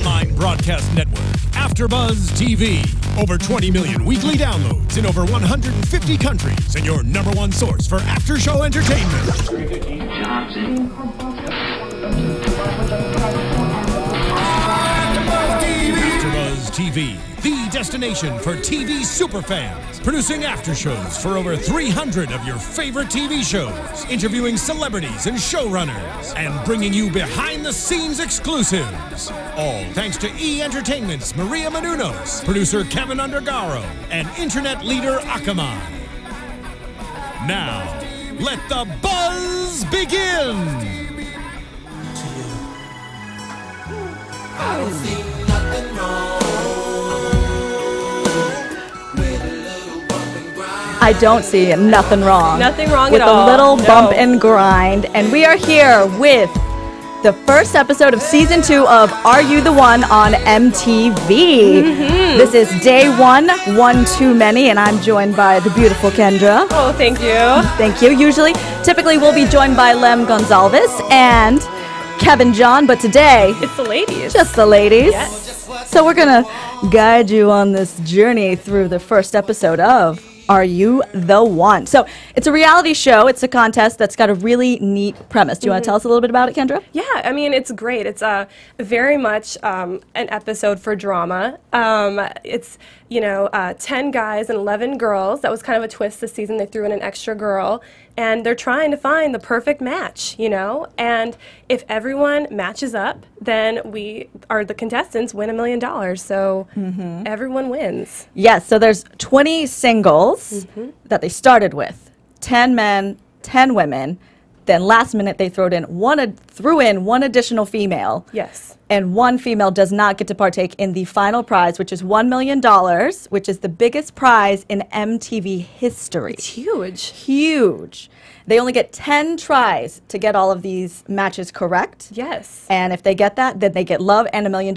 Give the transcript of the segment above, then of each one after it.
online broadcast network, AfterBuzz TV. Over 20 million weekly downloads in over 150 countries, and your #1 source for after-show entertainment. AfterBuzz TV, the destination for TV superfans, producing aftershows for over 300 of your favorite TV shows, interviewing celebrities and showrunners, and bringing you behind-the-scenes exclusives. All thanks to E! Entertainment's Maria Menounos, producer Kevin Undergaro, and internet leader Akamai. Now, let the buzz begin! I don't see nothing wrong with a little bump and grind. I don't see nothing wrong. Nothing wrong with at all. a little No. bump and grind. And we are here with the first episode of season 2 of Are You the One on MTV. This is day one too many, and I'm joined by the beautiful Kendra. Oh, thank you. Thank you. Typically we'll be joined by Lem Gonzalez and Kevin John, but today It's the ladies. just the ladies. Yes. So we're gonna guide you on this journey through the first episode of Are You the One? So it's a reality show. It's a contest that's got a really neat premise. Do you want to tell us a little bit about it, Kendra? Yeah, I mean, it's great. It's very much an episode for drama. It's, 10 guys and 11 girls. That was kind of a twist this season. They threw in an extra girl. And they're trying to find the perfect match, And if everyone matches up, then the contestants win $1 million. So everyone wins. Yes, so there's 20 singles that they started with. 10 men, 10 women. Then last minute they threw in one additional female. Yes. And one female does not get to partake in the final prize, which is $1 million, which is the biggest prize in MTV history. It's huge. Huge. They only get 10 tries to get all of these matches correct. Yes. And if they get that, then they get love and $1 million.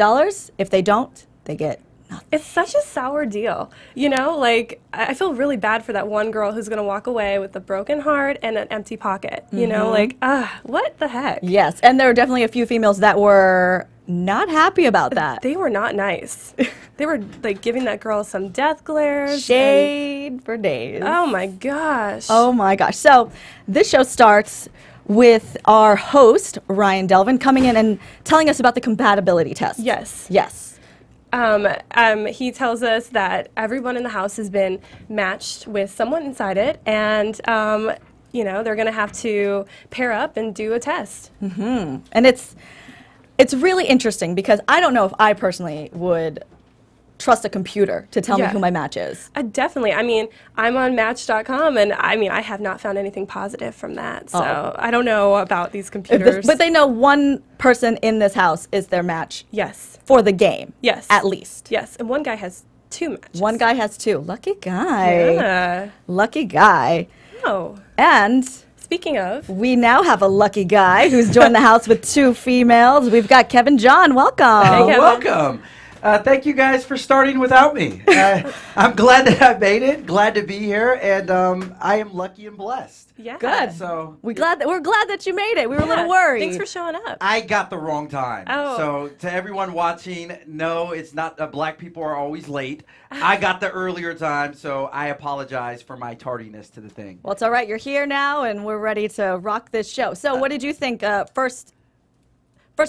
If they don't, they get nothing. It's such a sour deal, I feel really bad for that one girl who's going to walk away with a broken heart and an empty pocket, what the heck? Yes, and there were definitely a few females that were not happy about that. They were not nice. They were giving that girl some death glares. Shade for days. Oh my gosh. Oh my gosh. So this show starts with our host, Ryan Delvin, coming in and telling us about the compatibility test. Yes. Yes. He tells us that everyone in the house has been matched with someone inside it, and they're going to have to pair up and do a test. And it's really interesting because I don't know if I personally would trust a computer to tell me who my match is. Definitely. I mean, I'm on Match.com, and I have not found anything positive from that. So I don't know about these computers. But they know one person in this house is their match. Yes. For the game. Yes. At least. Yes. And one guy has 2 matches. One guy has 2. Lucky guy. Yeah. Lucky guy. Oh. And speaking of, we now have a lucky guy who's joined the house with 2 females. We've got Kevin John. Welcome. Hey, Kevin. Welcome. Thank you guys for starting without me. I'm glad that I made it. Glad to be here, and I am lucky and blessed. Yeah. Good. So we're glad that you made it. We were a little worried. Thanks for showing up. I got the wrong time. Oh. So to everyone watching, no, it's not. Black people are always late. I got the earlier time, so I apologize for my tardiness to the thing. Well, it's all right. You're here now, and we're ready to rock this show. So, what did you think? First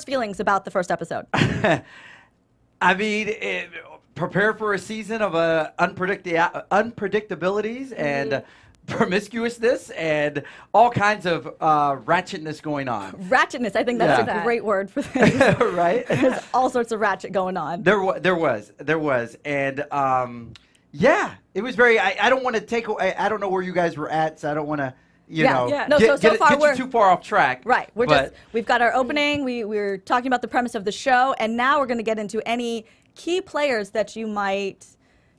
feelings about the first episode. I mean, prepare for a season of unpredictabilities and promiscuousness and all kinds of ratchetness going on. Ratchetness, I think that's a great word for this. Right? There's all sorts of ratchet going on. There was, and yeah, it was very. I don't want to take away. I don't know where you guys were at, so I don't want to. No, get you too far off track. Right. We've got our opening. We're talking about the premise of the show, and now we're going to get into any key players that you might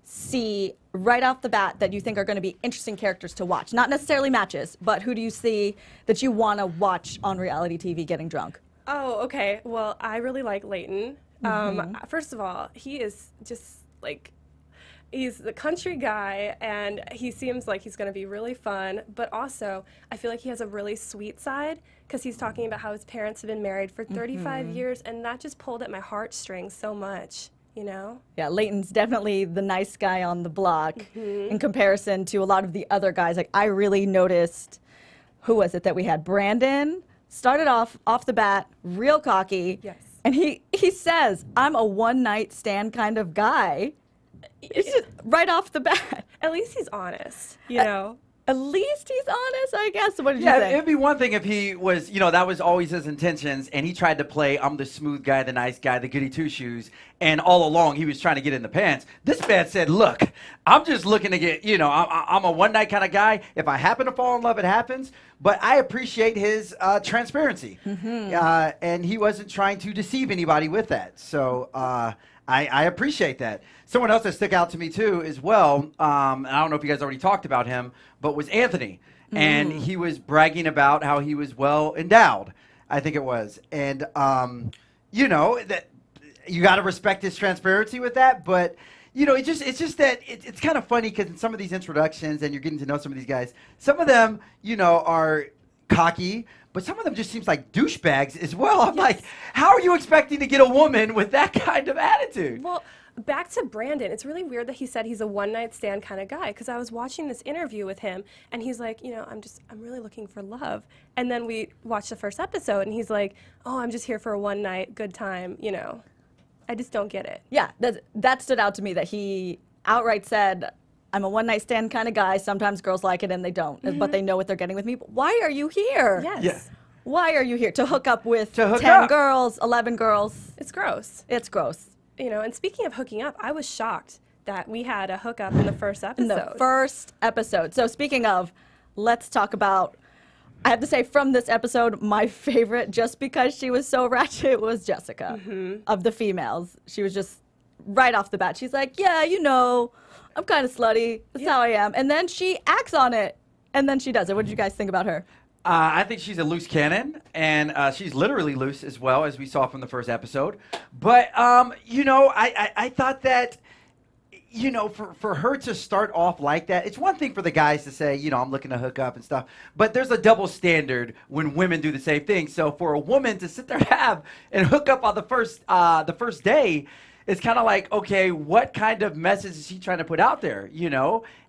see right off the bat that you think are going to be interesting characters to watch. Not necessarily matches, but who do you see that you want to watch on reality TV getting drunk? Oh, okay. Well, I really like Leighton. First of all, he is just he's the country guy, and he seems like he's going to be really fun, but also I feel like he has a really sweet side because he's talking about how his parents have been married for 35 years, and that just pulled at my heartstrings so much, you know? Yeah, Leighton's definitely the nice guy on the block in comparison to a lot of the other guys. Like, I really noticed, who was it that we had? Brandon started off the bat real cocky. Yes. And he says, I'm a one-night stand kind of guy. It's just right off the bat. At least he's honest, you know? At least he's honest, I guess. What did you Yeah, say? it'd be one thing if he was, that was always his intentions, and he tried to play, I'm the smooth guy, the nice guy, the goody two-shoes, and all along he was trying to get in the pants. This man said, look, I'm just looking to get, I'm a one-night kind of guy. If I happen to fall in love, it happens. But I appreciate his transparency, and he wasn't trying to deceive anybody with that. So I appreciate that. Someone else that stuck out to me, too, as well, and I don't know if you guys already talked about him, but was Anthony. And he was bragging about how he was well endowed, I think it was. And, that you got to respect his transparency with that. But, it's just that it's kind of funny because in some of these introductions and you're getting to know some of these guys, some of them, are cocky, but some of them just seems like douchebags as well. I'm like, how are you expecting to get a woman with that kind of attitude? Well, back to Brandon, it's really weird that he said he's a one-night stand kind of guy, because I was watching this interview with him, and he's like, I'm really looking for love. And then we watched the first episode, and he's like, oh, I'm just here for a one-night good time, I just don't get it. Yeah, that stood out to me, that he outright said, I'm a one-night stand kind of guy. Sometimes girls like it and they don't, but they know what they're getting with me. But why are you here? Yes. Yeah. Why are you here? To hook up with To hook 10 up. girls, 11 girls? It's gross. It's gross. And speaking of hooking up, I was shocked that we had a hookup in the first episode. In the first episode. So speaking of, let's talk about, I have to say from this episode, my favorite, just because she was so ratchet, was Jessica. Of the females. She was just right off the bat. She's like, yeah, I'm kind of slutty. That's how I am. And then she acts on it. And then she does it. What did you guys think about her? I think she's a loose cannon, and she's literally loose as well, as we saw from the first episode. But, I thought that, for her to start off like that, it's one thing for the guys to say, I'm looking to hook up and stuff. But there's a double standard when women do the same thing. So for a woman to sit there and hook up on the first day, it's kind of like, okay, what kind of message is she trying to put out there,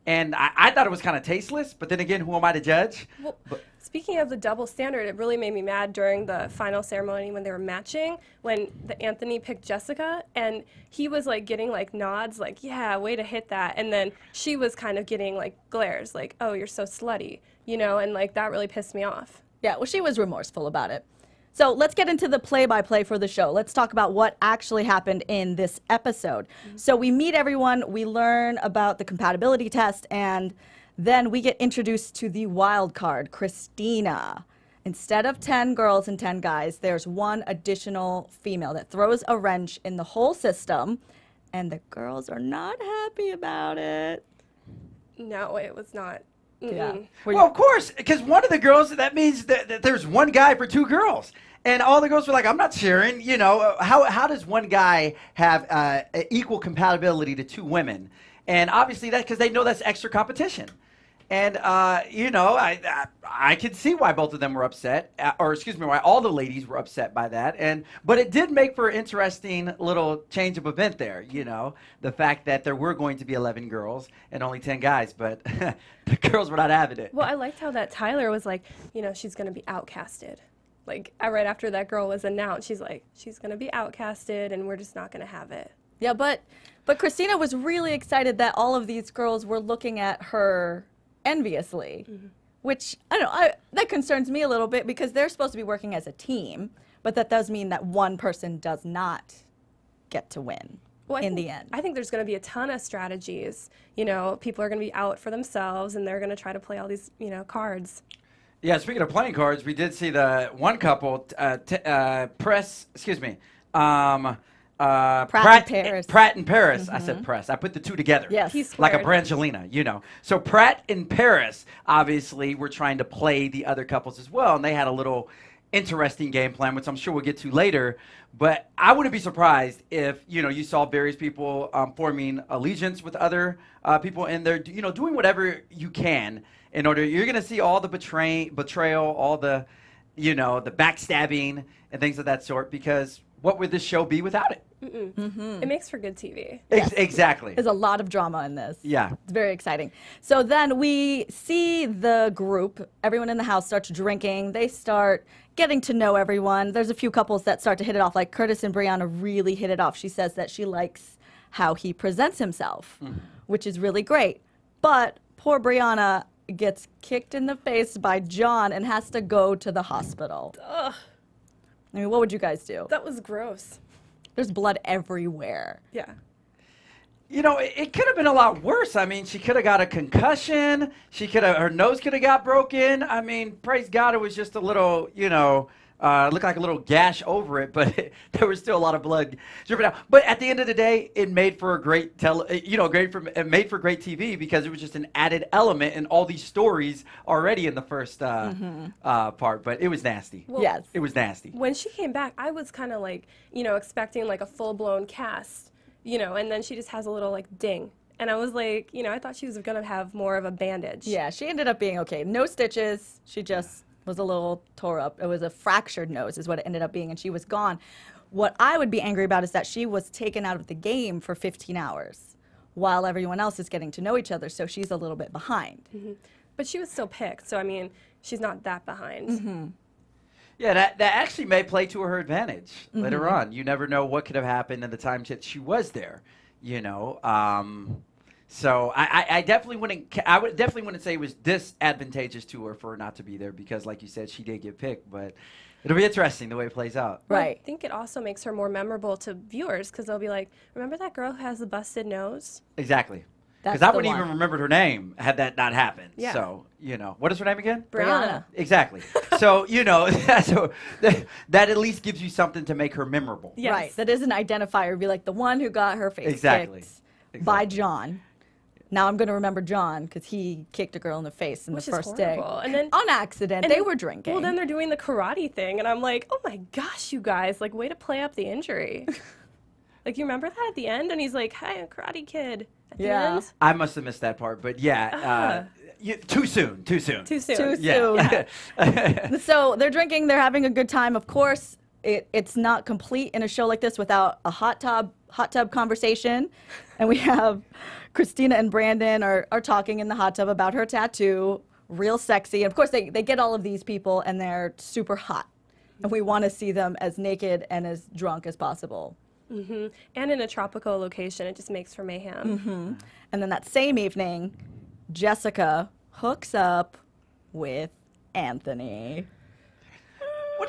And I thought it was kind of tasteless, but then again, who am I to judge? Well, speaking of the double standard, it really made me mad during the final ceremony when they were matching, when Anthony picked Jessica, and he was like getting like nods, like, yeah, way to hit that. And then she was kind of getting like glares, like, oh, you're so slutty, and like that really pissed me off. Yeah, well, she was remorseful about it. So let's get into the play-by-play for the show. Let's talk about what actually happened in this episode. So we meet everyone, we learn about the compatibility test, and then we get introduced to the wild card, Christina. Instead of 10 girls and 10 guys, there's one additional female that throws a wrench in the whole system, and the girls are not happy about it. No, it was not. Yeah. Well, of course, because one of the girls, that means that there's one guy for two girls. And all the girls were like, I'm not sharing. How does one guy have equal compatibility to two women? And obviously that's because they know that's extra competition. And, I could see why both of them were upset, why all the ladies were upset by that. But it did make for an interesting little change of event there, the fact that there were going to be 11 girls and only 10 guys, but the girls were not having it. Well, I liked how that Tyler was like, she's going to be outcasted. Like, right after that girl was announced, she's like, she's going to be outcasted and we're just not going to have it. Yeah, but Christina was really excited that all of these girls were looking at her enviously, which, I don't know, that concerns me a little bit because they're supposed to be working as a team, but that does mean that one person does not get to win in the end. I think there's going to be a ton of strategies. People are going to be out for themselves and they're going to try to play all these, cards. Yeah, speaking of playing cards, we did see the one couple, Pratt and Paris. I said press. I put the two together. Yes. Like a Brangelina, So Pratt and Paris, obviously, were trying to play the other couples as well, and they had a little interesting game plan, which I'm sure we'll get to later. But I wouldn't be surprised if, you saw various people forming allegiance with other people in there, doing whatever you can in order. You're going to see all the betrayal, all the, the backstabbing and things of that sort, because what would this show be without it? It makes for good TV. Exactly. There's a lot of drama in this. Yeah. It's very exciting. So then we see the group, everyone in the house starts drinking. They start getting to know everyone. There's a few couples that start to hit it off, like Curtis and Brianna really hit it off. She says that she likes how he presents himself, which is really great. But poor Brianna gets kicked in the face by John and has to go to the hospital. Ugh. I mean, what would you guys do? That was gross. There's blood everywhere. Yeah. It could have been a lot worse. I mean, she could have got a concussion. Her nose could have got broken. I mean, praise God, it was just a little, looked like a little gash over it, but there was still a lot of blood dripping out. But at the end of the day, it made for a great it made for great TV, because it was just an added element in all these stories already in the first part. But it was nasty. Well, Yes. It was nasty. When she came back, I was kind of like, expecting like a full-blown cast, and then she just has a little like ding. And I was like, I thought she was going to have more of a bandage. Yeah, she ended up being okay. No stitches. She just was a little tore up. It was a fractured nose is what it ended up being, and she was gone. What I would be angry about is that she was taken out of the game for 15 hours while everyone else is getting to know each other, so she's a little bit behind. But she was still picked, so I mean, she's not that behind. Yeah, that actually may play to her advantage later on. You never know what could have happened in the time that she was there, So I definitely wouldn't. I would definitely wouldn't say it was disadvantageous to her for her not to be there, because, like you said, she did get picked. But it'll be interesting the way it plays out. Well, Right. I think it also makes her more memorable to viewers, because they'll be like, remember that girl who has the busted nose? Exactly. That's Because I the wouldn't one. even remembered her name had that not happened. Yeah. So what is her name again? Brianna. Exactly. So so that at least gives you something to make her memorable. Yes. Right. That is an identifier. Be like the one who got her face Exactly. kicked by John. Now I'm going to remember John because he kicked a girl in the face in Which the is first day. horrible. And then on accident. and They then- were drinking. Well, then they're doing the karate thing, and I'm like, oh my gosh, you guys, like, way to play up the injury. Like, you remember that at the end? And he's like, hi, I'm Karate Kid. At the Yeah. end? I must have missed that part, but yeah, too soon. Too soon. Too Yeah. soon. So they're drinking. They're having a good time. Of course, it's not complete in a show like this without a hot tub conversation. And we have Christina and Brandon are talking in the hot tub about her tattoo. Real sexy. And of course, they get all of these people, and they're super hot. And we want to see them as naked and as drunk as possible. And in a tropical location, it just makes for mayhem. And then that same evening, Jessica hooks up with Anthony. Well,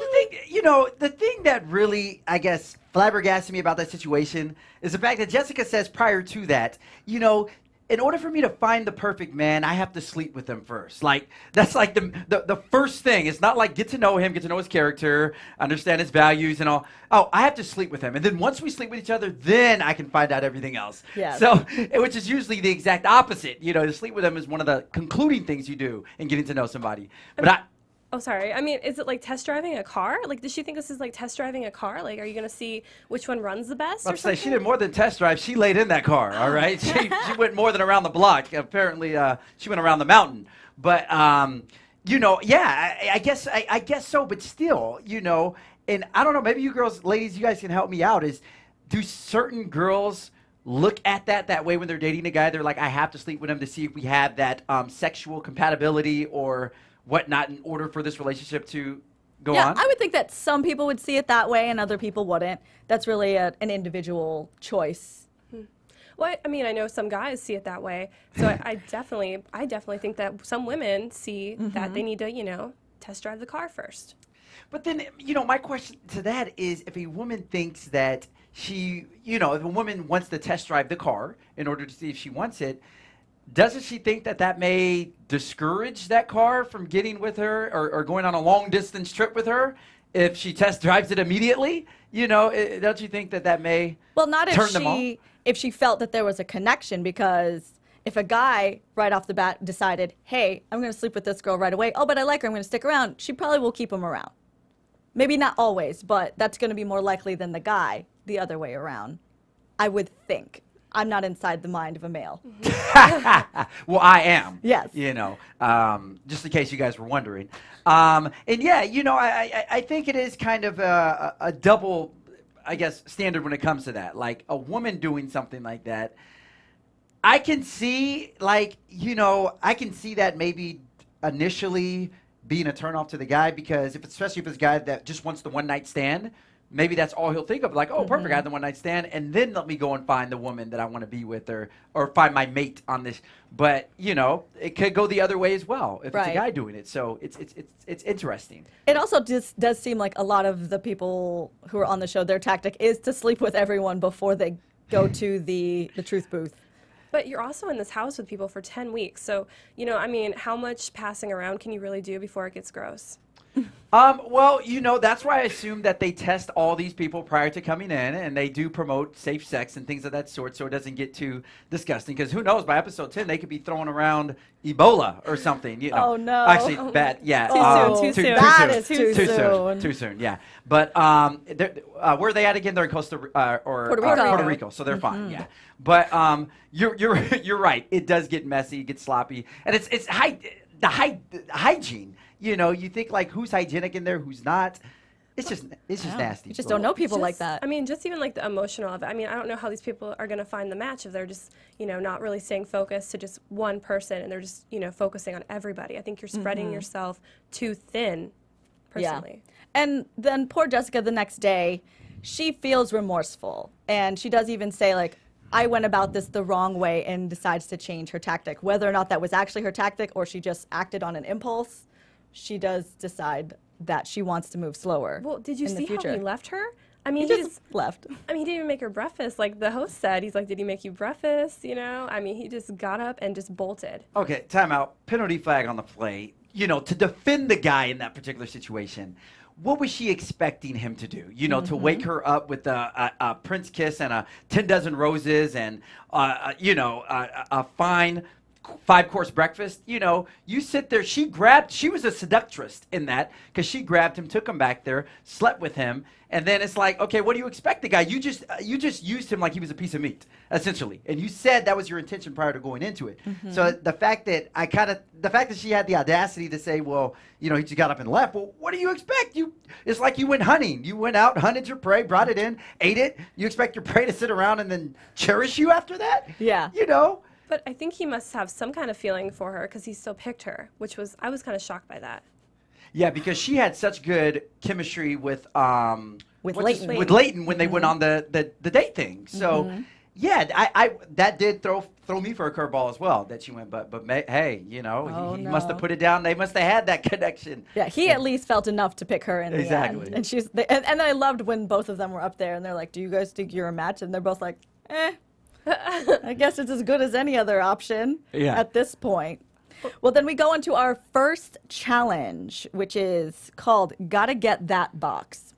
the thing that really, I guess, flabbergasted me about that situation is the fact that Jessica says prior to that, in order for me to find the perfect man, I have to sleep with him first. Like, that's like the first thing. It's not like get to know him, get to know his character, understand his values and all. Oh, I have to sleep with him. And then once we sleep with each other, then I can find out everything else. Yes. So, which is usually the exact opposite. To sleep with him is one of the concluding things you do in getting to know somebody. But Oh, sorry. I mean, is it like test driving a car? Like, does she think this is like test driving a car? Like, are you going to see which one runs the best or something? She did more than test drive. She laid in that car, all right? She went more than around the block. Apparently, she went around the mountain. But, I guess so. But still, and I don't know, maybe you girls, ladies, you guys can help me out. Do certain girls look at that way when they're dating a guy? They're like, I have to sleep with him to see if we have that sexual compatibility or whatnot in order for this relationship to go on? I would think that some people would see it that way and other people wouldn't. That's really an individual choice. Well, I mean, I know some guys see it that way. So I definitely think that some women see that they need to, test drive the car first. But then, my question to that is, if a woman thinks that if a woman wants to test drive the car in order to see if she wants it, doesn't she think that may discourage that car from getting with her or going on a long distance trip with her if she test drives it immediately? Don't you think that may Not turn them off? if she felt that there was a connection, because if a guy right off the bat decided, hey, I'm going to sleep with this girl right away. Oh, but I like her. I'm going to stick around. She probably will keep him around. Maybe not always, but that's going to be more likely than the guy the other way around. I would think. I'm not inside the mind of a male. Well, I am. Yes. You know, just in case you guys were wondering. And yeah, you know, I think it is kind of a double, I guess, standard when it comes to that. Like a woman doing something like that, I can see, like, you know, I can see that maybe initially being a turnoff to the guy, because especially if it's a guy that just wants the one night stand, maybe that's all he'll think of. Like, oh, perfect, I had the one night stand, and then let me go and find the woman that I want to be with, or find my mate on this. But you know, it could go the other way as well if it's a guy doing it. So it's interesting. It also just does seem like a lot of the people who are on the show, their tactic is to sleep with everyone before they go to the truth booth. But you're also in this house with people for 10 weeks. So, you know, I mean, how much passing around can you really do before it gets gross? Well, you know, that's why I assume that they test all these people prior to coming in, and they do promote safe sex and things of that sort, so it doesn't get too disgusting. Because who knows, by episode 10, they could be throwing around Ebola or something. You know. Oh, no. Actually, bad. Yeah. Too soon. That is too soon. Too soon. Yeah. But where are they at again? They're in Puerto Rico, so they're fine. Yeah. But you're right. It does get messy, it gets sloppy, and it's the hygiene. You know, you think like who's hygienic in there, who's not. It's just nasty. You just don't know people like that. I mean, just even like the emotional of it. I mean, I don't know how these people are going to find the match if they're just, you know, not really staying focused to just one person and they're just, you know, focusing on everybody. I think you're spreading yourself too thin, personally. Yeah. And then poor Jessica the next day, she feels remorseful. And she does even say, like, I went about this the wrong way, and decides to change her tactic. Whether or not that was actually her tactic or she just acted on an impulse, she does decide that she wants to move slower. Well, did you see how he left her? I mean, he just left. I mean, he didn't even make her breakfast. Like the host said, he's like, did he make you breakfast? You know? I mean, he just got up and just bolted. Okay, time out. Penalty flag on the play. You know, to defend the guy in that particular situation, what was she expecting him to do? You know, to wake her up with a Prince kiss and a 10 dozen roses and, you know, a fine 5-course breakfast. You know, you sit there. She was a seductress in that, because she grabbed him, took him back there, slept with him, and then it's like, okay, what do you expect the guy? You just used him like he was a piece of meat, essentially. And you said that was your intention prior to going into it. So the fact that she had the audacity to say, well, you know, he just got up and left. Well, what do you expect? It's like you went hunting. You went out, hunted your prey, brought it in, ate it. You expect your prey to sit around and then cherish you after that? Yeah. You know? But I think he must have some kind of feeling for her, because he still picked her, I was kind of shocked by that. Yeah, because she had such good chemistry with Leighton when they went on the date thing. So, yeah, I that did throw me for a curveball as well, that she went. But hey, you know, he must have put it down. They must have had that connection. Yeah, he at least felt enough to pick her in the end. And and then I loved when both of them were up there and they're like, "Do you guys think you're a match?" And they're both like, "Eh." I guess it's as good as any other option at this point. Well, then we go into our first challenge, which is called Gotta Get That Box.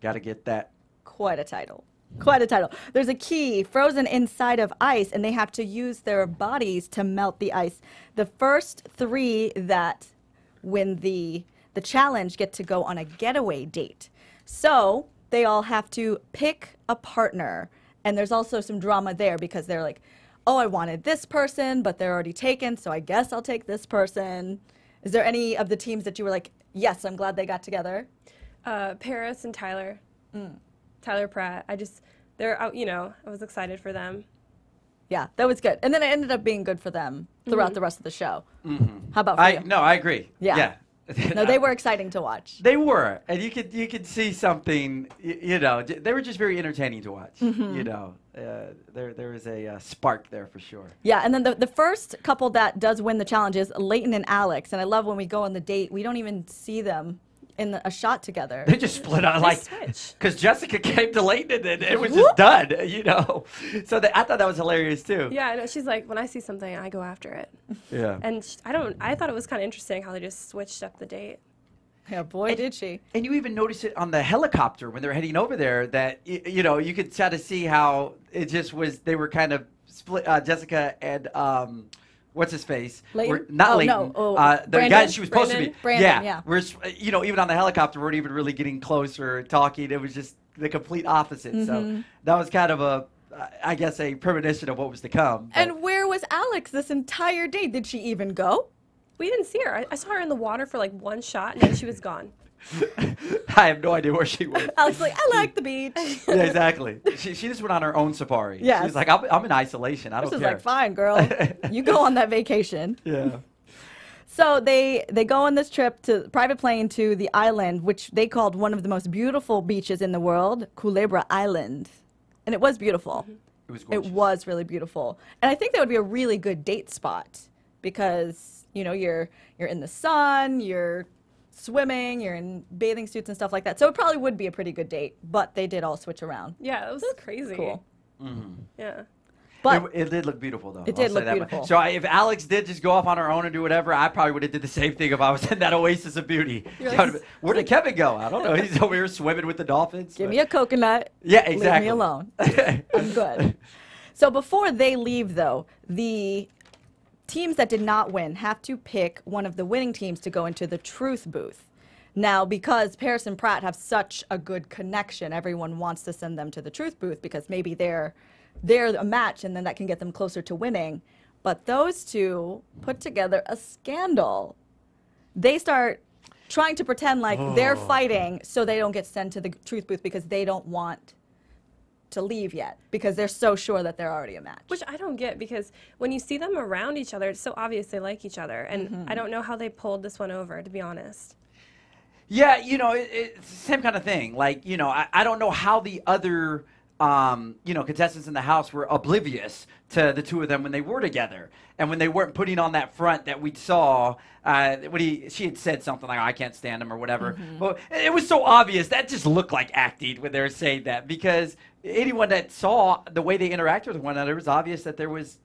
Gotta get that. Quite a title. Quite a title. There's a key frozen inside of ice, and they have to use their bodies to melt the ice. The first 3 that win the challenge get to go on a getaway date. So they all have to pick a partner. And there's also some drama there, because they're like, oh, I wanted this person, but they're already taken, so I guess I'll take this person. Is there any of the teams that you were like, yes, I'm glad they got together? Paris and Tyler. Tyler Pratt. They're out, you know, I was excited for them. Yeah, that was good. And then it ended up being good for them throughout the rest of the show. How about for you? No, I agree. Yeah. No, they were exciting to watch. They were, and you could see something. You know, they were just very entertaining to watch. You know, there is a spark there for sure. Yeah, and then the first couple that does win the challenge is Leighton and Alex, and I love when we go on the date, we don't even see them in a shot together. They just split out, like, because Jessica came to Leighton and it was just done. You know, so I thought that was hilarious too. Yeah, I know. She's like, when I see something, I go after it. Yeah. And I thought it was kind of interesting how they just switched up the date. Yeah, boy, did she. And you even notice it on the helicopter when they're heading over there, that, you know, you could try to see how it just was, they were kind of split, Jessica and what's his face? Leighton? Not Oh, Leighton. no. The Brandon? guy she was supposed to be. Brandon, yeah. We're, even on the helicopter, we weren't even really getting closer, talking. It was just the complete opposite. So that was kind of I guess, a premonition of what was to come. And where was Alex this entire day? Did she even go? We didn't see her. I saw her in the water for like one shot, and then she was gone. I have no idea where she was. Alex was like, I like the beach. Yeah, exactly. She just went on her own safari. Yes. She's like, I'm in isolation. I don't This is care. like, fine, girl. You go on that vacation. Yeah. So they go on this trip to private plane to the island, which they called one of the most beautiful beaches in the world, Culebra Island. And it was beautiful. It was gorgeous. It was really beautiful. And I think that would be a really good date spot because, you're in the sun, you're swimming, you're in bathing suits and stuff like that. So it probably would be a pretty good date, but they did all switch around. Yeah, that was crazy. Cool. Yeah. But it did look beautiful, though. It did I'll say look that beautiful. much. So if Alex did just go off on her own and do whatever, I probably would have did the same thing if I was in that oasis of beauty. Where did Kevin go? I don't know. He's over here swimming with the dolphins. give me a coconut. Yeah, exactly. Leave me alone. I'm good. So before they leave, though, the teams that did not win have to pick one of the winning teams to go into the truth booth. Now, because Paris and Pratt have such a good connection, everyone wants to send them to the truth booth because maybe they're a match and then that can get them closer to winning. But those two put together a scandal. They start trying to pretend like they're fighting so they don't get sent to the truth booth because they don't want to leave yet because they're so sure that they're already a match. Which I don't get because when you see them around each other, it's so obvious they like each other. And I don't know how they pulled this one over, to be honest. Yeah, it's the same kind of thing. Like, I don't know how the other, contestants in the house were oblivious to the two of them when they were together. And when they weren't putting on that front that we saw, she had said something like, I can't stand him or whatever. But it was so obvious. That just looked like acting when they were saying that because anyone that saw the way they interacted with one another, it was obvious that there was,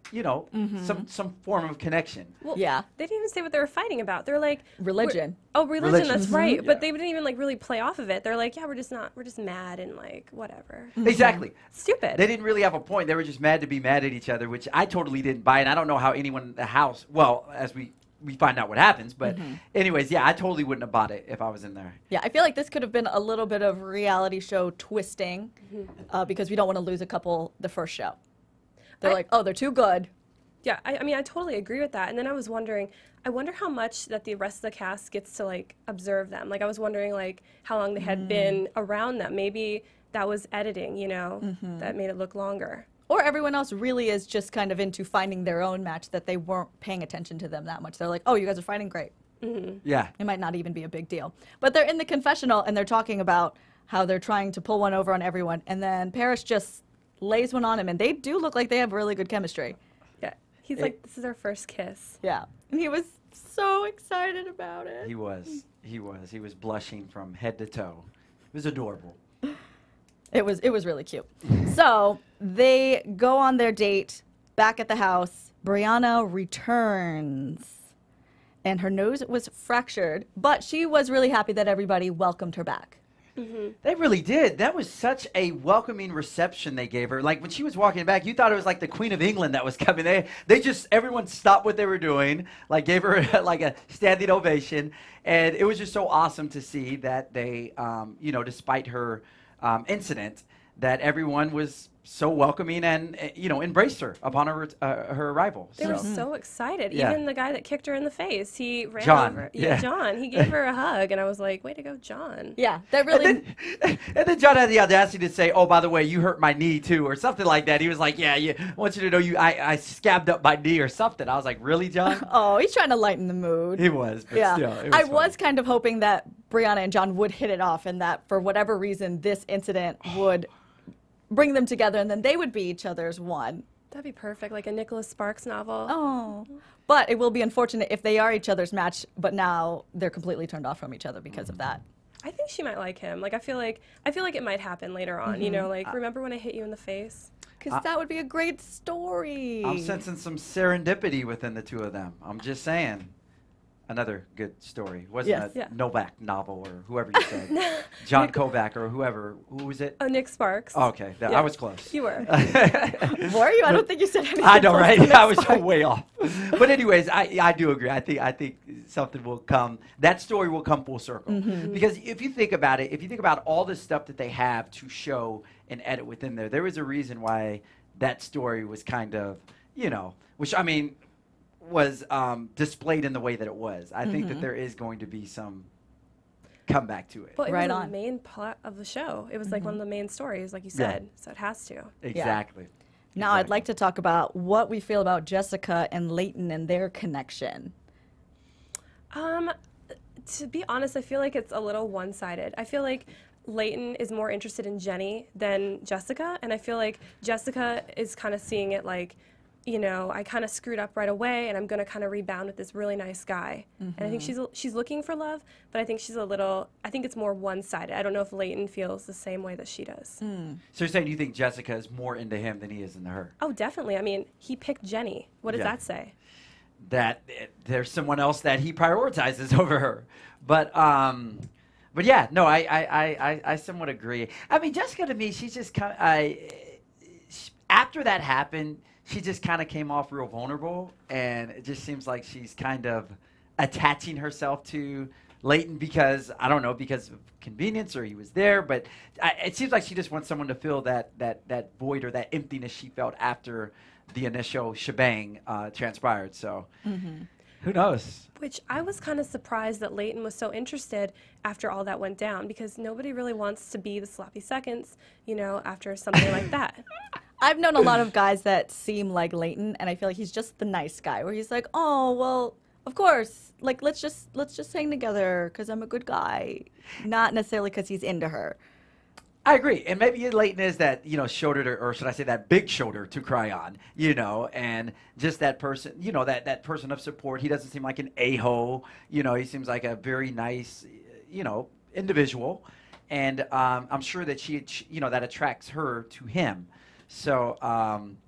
some form of connection. Well, Yeah. They didn't even say what they were fighting about. They're like Religion. Religion, that's right. But Yeah. they didn't even like really play off of it. They're like, yeah, we're just mad and like whatever. Exactly. Stupid. They didn't really have a point. They were just mad to be mad at each other, which I totally didn't buy. And I don't know how anyone in the house, well, as we find out what happens. But anyways, yeah, I totally wouldn't have bought it if I was in there. Yeah, I feel like this could have been a little bit of reality show twisting because we don't want to lose a couple the first show. They're like, oh, they're too good. Yeah, I mean, I totally agree with that. And then I was wondering, I wonder how much that the rest of the cast gets to, like, observe them. Like, I was wondering, like, how long they had been around them. Maybe that was editing, that made it look longer. Or everyone else really is just kind of into finding their own match that they weren't paying attention to them that much. They're like, oh, you guys are fighting great. Yeah. It might not even be a big deal. But they're in the confessional and they're talking about how they're trying to pull one over on everyone. And then Paris just lays one on him. And they do look like they have really good chemistry. Yeah. He's like, this is our first kiss. Yeah. And he was so excited about it. He was. He was blushing from head to toe. It was adorable. It was really cute. So they go on their date back at the house. Brianna returns. And her nose was fractured. But she was really happy that everybody welcomed her back. They really did. That was such a welcoming reception they gave her. Like when she was walking back, you thought it was like the Queen of England that was coming. They just, everyone stopped what they were doing, like gave her like a standing ovation. And it was just so awesome to see that they, despite her incident, that everyone was so welcoming and, embraced her upon her arrival. They were so excited. Yeah. Even the guy that kicked her in the face, he ran John, over. yeah. John. He gave her a hug, and I was like, way to go, John. Yeah, that really... And then John had the audacity to say, oh, by the way, you hurt my knee too, or something like that. He was like, yeah, I want you to know I scabbed up my knee or something. I was like, really, John? Oh, he's trying to lighten the mood. He was, but Yeah. still. It was I funny. was kind of hoping that Brianna and John would hit it off and that for whatever reason this incident would bring them together and then they would be each other's one. That'd be perfect, like a Nicholas Sparks novel. Oh. But it will be unfortunate if they are each other's match, but now they're completely turned off from each other because of that. I think she might like him. Like I feel like it might happen later on. Like remember when I hit you in the face? Because that would be a great story. I'm sensing some serendipity within the two of them. I'm just saying. Another good story. Wasn't Yes. a Yeah. Novak novel or whoever you said. John Kovac or whoever. Who was it? Oh, Nick Sparks. Oh, okay. Yeah. I was close. You were. Were you? I don't think you said anything. I know, close right? to Nick I was Sparks. way off. But anyways, I do agree. I think something will come. That story will come full circle. Because if you think about it, if you think about all the stuff that they have to show and edit within there was a reason why that story was kind of, which I mean, was displayed in the way that it was. I think that there is going to be some comeback to it. Well, it Right was on. the main plot of the show. It was like one of the main stories, like you said. So it has to. Exactly. Now I'd like to talk about what we feel about Jessica and Leighton and their connection. To be honest, I feel like it's a little one-sided. I feel like Leighton is more interested in Jenny than Jessica, and I feel like Jessica is kind of seeing it like, I kind of screwed up right away, and I'm going to kind of rebound with this really nice guy. And I think she's looking for love, but I think I think it's more one-sided. I don't know if Leighton feels the same way that she does. So you're saying you think Jessica is more into him than he is into her? Oh, definitely. I mean, he picked Jenny. What does Yeah. that say? That there's someone else that he prioritizes over her. But yeah, no, I somewhat agree. I mean, Jessica to me, she's just kind of, after that happened, she just kind of came off real vulnerable, and it just seems like she's kind of attaching herself to Leighton because, I don't know, because of convenience or he was there, but it seems like she just wants someone to fill that void or that emptiness she felt after the initial shebang transpired. So who knows? Which I was kind of surprised that Leighton was so interested after all that went down, because nobody really wants to be the sloppy seconds, after something like that. I've known a lot of guys that seem like Leighton, and I feel like he's just the nice guy, where he's like, oh, well, of course, like, let's just hang together because I'm a good guy, not necessarily because he's into her. I agree. And maybe Leighton is that, shoulder or should I say that big shoulder to cry on, and just that person, that person of support. He doesn't seem like an a-hole. He seems like a very nice, individual. And I'm sure that she that attracts her to him. So,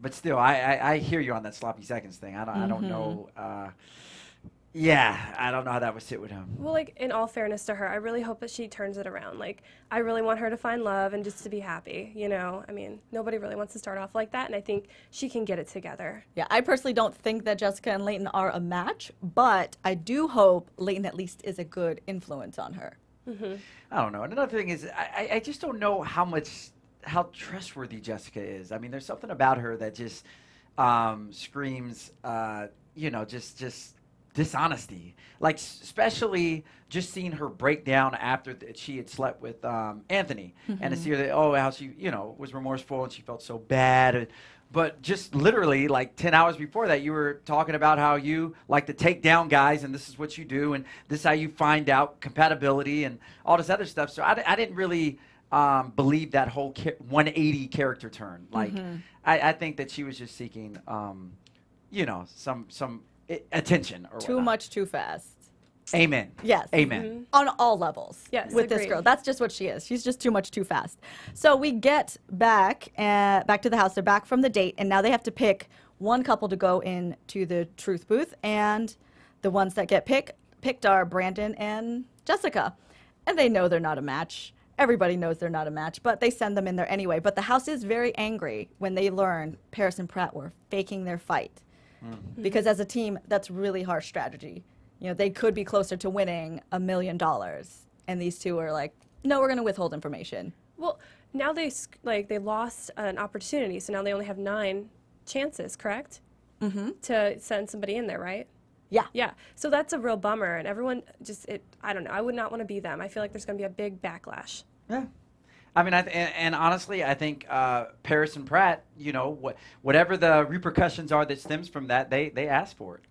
but still, I hear you on that sloppy seconds thing. I don't know. I don't know how that would sit with him. Well, like, in all fairness to her, I really hope that she turns it around. Like, I really want her to find love and just to be happy, I mean, nobody really wants to start off like that, and I think she can get it together. Yeah, I personally don't think that Jessica and Leighton are a match, but I do hope Leighton at least is a good influence on her. I don't know. And another thing is, I just don't know how trustworthy Jessica is. I mean, there's something about her that just screams, just dishonesty. Like, especially just seeing her break down after she had slept with Anthony, and to see her that, how she, was remorseful and she felt so bad. But just literally, like 10 hours before that, you were talking about how you like to take down guys, and this is what you do, and this is how you find out compatibility and all this other stuff. So I didn't really believe that whole 180 character turn. Like, I think that she was just seeking, some attention or Too whatnot. much, too fast. Amen. Yes. Amen. On all levels. Yes, with this agreed. girl. That's just what she is. She's just too much, too fast. So we get back to the house. They're back from the date, and now they have to pick one couple to go into the truth booth, and the ones that get picked are Brandon and Jessica. And they know they're not a match. Everybody knows they're not a match, but they send them in there anyway. But the house is very angry when they learn Paris and Pratt were faking their fight. Because as a team, that's really harsh strategy. They could be closer to winning $1 million. And these two are like, no, we're going to withhold information. Well, now they lost an opportunity, so now they only have 9 chances, correct? To send somebody in there, right? Yeah. Yeah. So that's a real bummer, and everyone I don't know. I would not want to be them. I feel like there's going to be a big backlash. Yeah. I mean, and honestly, I think Paris and Pratt, whatever the repercussions are that stems from that, they asked for it,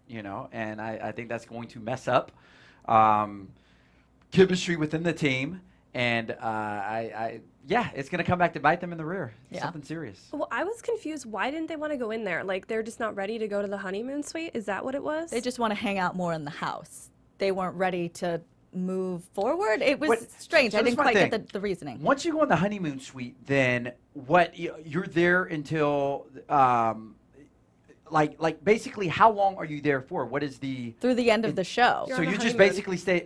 and I think that's going to mess up chemistry within the team, and it's going to come back to bite them in the rear. Yeah. Something serious. Well, I was confused. Why didn't they want to go in there? Like, they're just not ready to go to the honeymoon suite? Is that what it was? They just want to hang out more in the house. They weren't ready to move forward. It was strange. So I this didn't is my quite get thing. the reasoning. Once you go in the honeymoon suite, then what you're there until like basically, how long are you there for? What is the Through the end of the show. You're so on a you just honeymoon. basically stay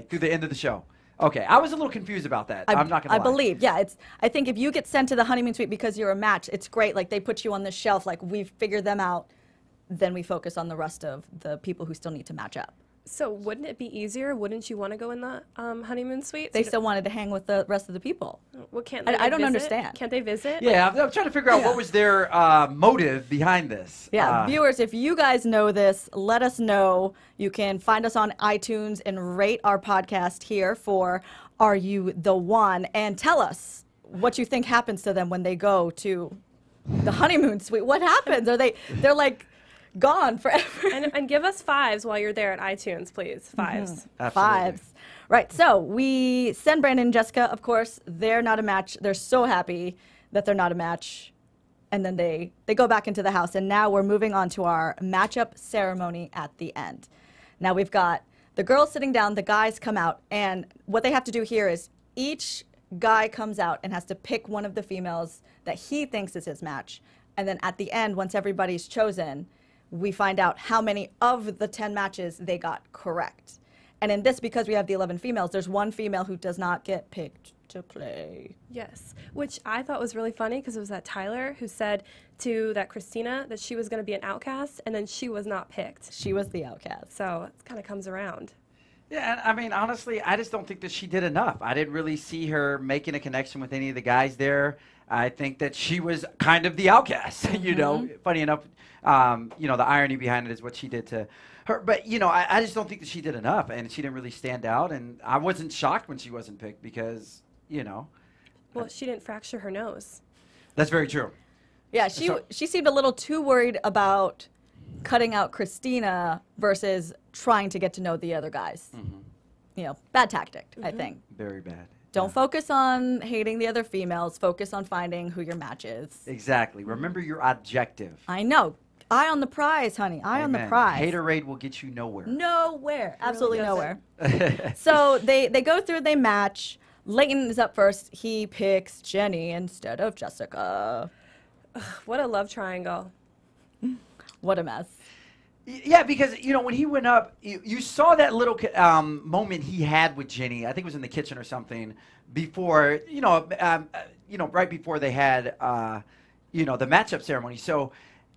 through the end of the show. Okay, I was a little confused about that. I'm not gonna lie. I believe, yeah. I think if you get sent to the honeymoon suite because you're a match, it's great. Like they put you on the shelf, like we've figured them out. Then we focus on the rest of the people who still need to match up. So wouldn't it be easier? Wouldn't you want to go in the honeymoon suite? They still wanted to hang with the rest of the people. Well, can't they I don't visit? understand. Can't they visit? Yeah, I'm trying to figure out what was their motive behind this. Yeah, viewers, if you guys know this, let us know. You can find us on iTunes and rate our podcast here for Are You the One? And tell us what you think happens to them when they go to the honeymoon suite. What happens? They're like gone forever. And give us 5s while you're there at iTunes, please. 5s. Absolutely. 5s. Right, so we send Brandon and Jessica, of course, they're not a match. They're so happy that they're not a match. And then they go back into the house. And now we're moving on to our matchup ceremony at the end. Now we've got the girls sitting down, the guys come out. And what they have to do here is each guy comes out and has to pick one of the females that he thinks is his match. And then at the end, once everybody's chosen, we find out how many of the 10 matches they got correct. And in this, because we have the 11 females, there's one female who does not get picked to play. Yes, which I thought was really funny because it was that Tyler who said to that Christina that she was going to be an outcast, and then she was not picked. She was the outcast. So it kind of comes around. Yeah, and I mean, honestly, I just don't think that she did enough. I didn't really see her making a connection with any of the guys there. I think that she was kind of the outcast, you know. Funny enough, you know, the irony behind it is what she did to her. But, you know, I just don't think that she did enough, and she didn't really stand out. And I wasn't shocked when she wasn't picked because, you know. Well, she didn't fracture her nose. That's very true. Yeah, So- she seemed a little too worried about cutting out Christina versus trying to get to know the other guys. You know, bad tactic, I think. Very bad. Don't focus on hating the other females. Focus on finding who your match is. Exactly. Remember your objective. I know. Eye on the prize, honey. Eye on the Amen. prize. Haterade will get you nowhere. Nowhere. Absolutely doesn't. nowhere. So they go through, they match. Leighton is up first. He picks Jenny instead of Jessica. What a love triangle. What a mess. Yeah, because, you know, when he went up, you saw that little moment he had with Jenny. I think it was in the kitchen or something before, right before they had, the matchup ceremony. So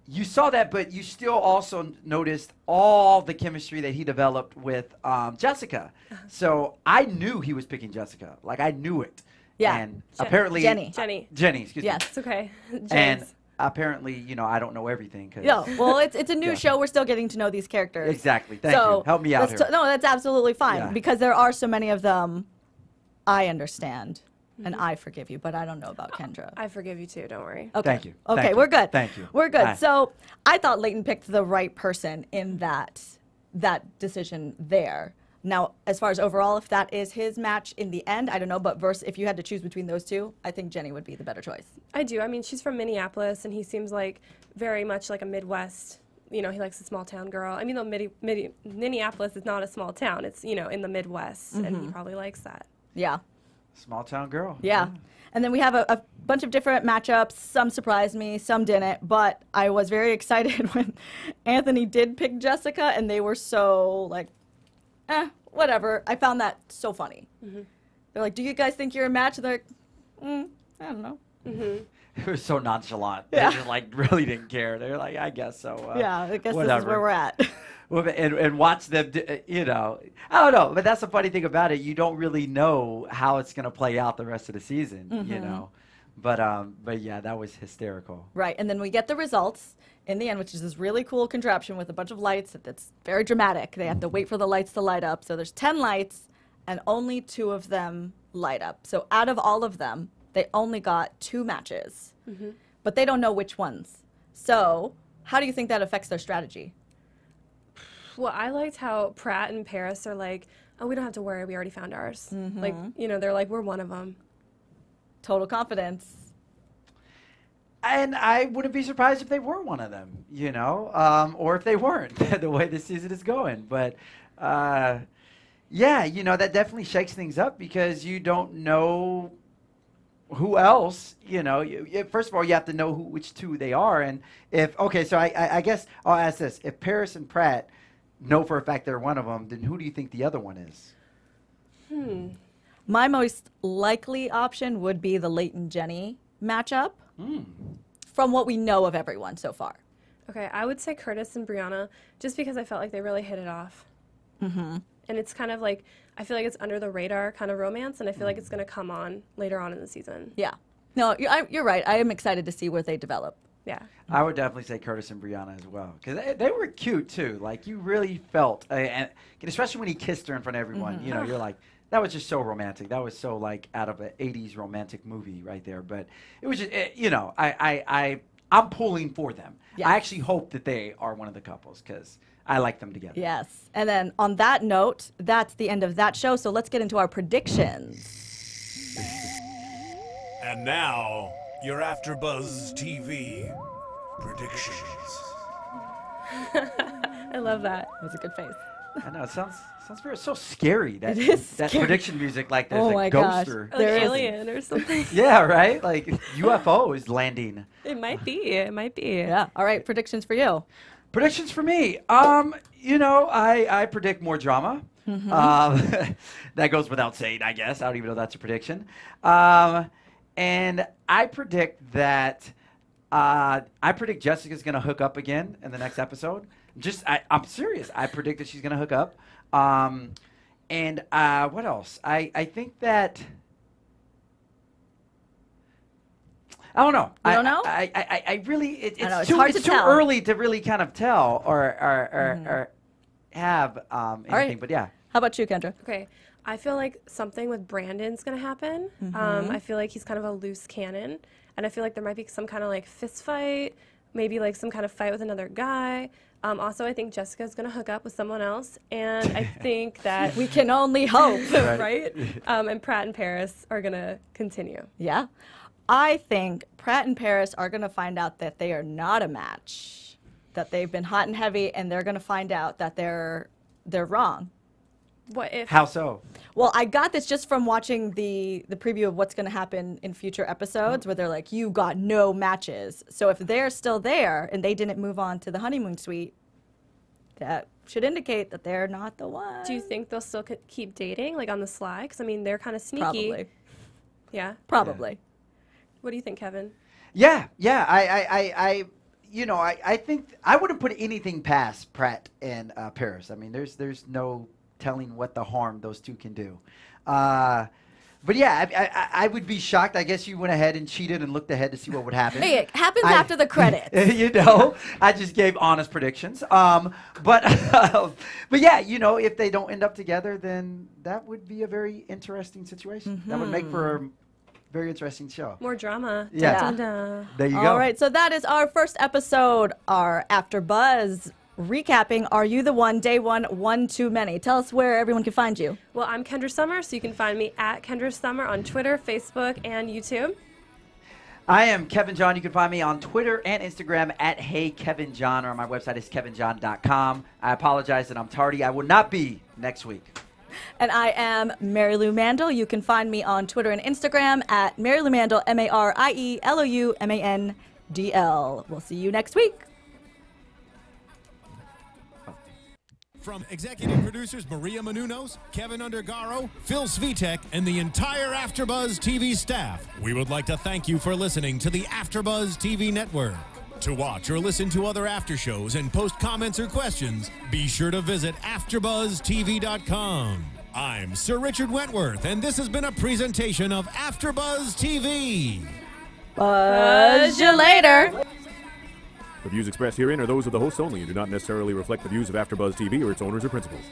you saw that, but you still also noticed all the chemistry that he developed with Jessica. So I knew he was picking Jessica. Like, I knew it. Yeah. And apparently... Jenny. Jenny, excuse me. Yes. It's okay. And James. apparently, I don't know everything. Yeah, well, it's a new Yeah. show. We're still getting to know these characters. Exactly. Thank you. Help me out here. No, that's absolutely fine Yeah. because there are so many of them. I understand, and I forgive you, but I don't know about Kendra. I forgive you too, don't worry. Okay. Thank you. Okay, Thank you. we're good. Thank you. We're good. All right. So I thought Leighton picked the right person in that decision there. Now, as far as overall, if that is his match in the end, I don't know. But if you had to choose between those two, I think Jenny would be the better choice. I do. I mean, she's from Minneapolis, and he seems like very much like a Midwest. He likes a small town girl. I mean, though Minneapolis is not a small town. It's, in the Midwest, and he probably likes that. Yeah. Small town girl. Yeah. And then we have a bunch of different matchups. Some surprised me, some didn't. But I was very excited when Anthony did pick Jessica, and they were so like, whatever. I found that so funny. They're like, do you guys think you're a match? And they're like, I don't know. It was so nonchalant. Yeah. They just really didn't care. They were like, I guess so. Yeah, I guess whatever. this is where we're at. Well, and watch them, I don't know. But that's the funny thing about it. You don't really know how it's going to play out the rest of the season, But yeah, that was hysterical. Right, and then we get the results in the end, which is this really cool contraption with a bunch of lights that's very dramatic. They have to wait for the lights to light up. So there's 10 lights, and only 2 of them light up. So out of all of them, they only got 2 matches. But they don't know which ones. So how do you think that affects their strategy? Well, I liked how Pratt and Paris are like, oh, we don't have to worry. We already found ours. Like, they're like, we're one of them. Total confidence. And I wouldn't be surprised if they were one of them, or if they weren't, the way the season is going. But, that definitely shakes things up because you don't know who else? First of all, you have to know which two they are. And so I guess I'll ask this: if Paris and Pratt know for a fact they're one of them, then who do you think the other one is? My most likely option would be the Leighton Jenny matchup. From what we know of everyone so far. Okay, I would say Curtis and Brianna, just because I felt like they really hit it off. And it's kind of like, I feel like it's under the radar kind of romance, and I feel like it's going to come on later on in the season. Yeah. No, you're right. I am excited to see where they develop. Yeah. I would definitely say Curtis and Brianna as well, because they were cute too. Like, you really felt, and especially when he kissed her in front of everyone, you're like, that was just so romantic. That was so like out of an 80s romantic movie right there. But it was just, I'm pulling for them. Yes. I actually hope that they are one of the couples because I like them together. Yes. And then on that note, that's the end of that show. So let's get into our predictions. And now, your AfterBuzz TV predictions. I love that. That was a good face. I know, it sounds very so scary. That, It is that scary. prediction music, like there's Oh a my ghost gosh. or Like There is- Alien or something. yeah, right? Like UFO is landing. It might be. It might be. Yeah. All right. Predictions for you. Predictions for me. I predict more drama. That goes without saying, I guess. I don't even know that's a prediction. And I predict that Jessica's going to hook up again in the next episode. I'm serious. I predict that she's going to hook up. And what else? I think that... I don't know. You don't know? I really, it's hard to too tell. early to really kind of tell or have anything. right. But yeah. How about you, Kendra? Okay. I feel like something with Brandon's going to happen. I feel like he's kind of a loose cannon. And I feel like there might be some kind of like fist fight, maybe like some kind of fight with another guy. Also, I think Jessica's going to hook up with someone else. And I think that, We can only hope. right? And Pratt and Paris are going to continue. Yeah. I think Pratt and Paris are going to find out that they are not a match, that they've been hot and heavy, and they're going to find out that they're wrong. What if? How so? Well, I got this just from watching the preview of what's going to happen in future episodes, where they're like, you got no matches. So if they're still there and they didn't move on to the honeymoon suite, that should indicate that they're not the one. Do you think they'll still keep dating, like on the sly? Because, I mean, they're kind of sneaky. Probably. Yeah. Probably. What do you think, Kevin? Yeah. I think I wouldn't put anything past Pratt and Paris. I mean, there's no telling what the harm those two can do. But yeah, I would be shocked. I guess you went ahead and cheated and looked ahead to see what would happen. Hey, it happens after the credits. I just gave honest predictions. But yeah, if they don't end up together, then that would be a very interesting situation. That would make for a very interesting show. More drama. Yeah. Dun, dun, dun. There you go. All right, so that is our first episode, our AfterBuzz recapping Are You the One? Day one too many. Tell us where everyone can find you. Well, I'm Kendra Sommers, so you can find me at Kendra Sommer on Twitter, Facebook, and YouTube. I am Kevin John. You can find me on Twitter and Instagram at HeyKevinJohn, or my website is kevinjohn.com. I apologize that I'm tardy. I will not be next week. And I am Marielou Mandl. You can find me on Twitter and Instagram at Marielou Mandl, MARIELOUMANDL. We'll see you next week. From executive producers Maria Menounos, Kevin Undergaro, Phil Svitek, and the entire AfterBuzz TV staff, we would like to thank you for listening to the AfterBuzz TV network. To watch or listen to other after shows and post comments or questions, be sure to visit AfterBuzzTV.com. I'm Sir Richard Wentworth, and this has been a presentation of AfterBuzz TV. Buzz you later. The views expressed herein are those of the hosts only and do not necessarily reflect the views of AfterBuzz TV or its owners or principals.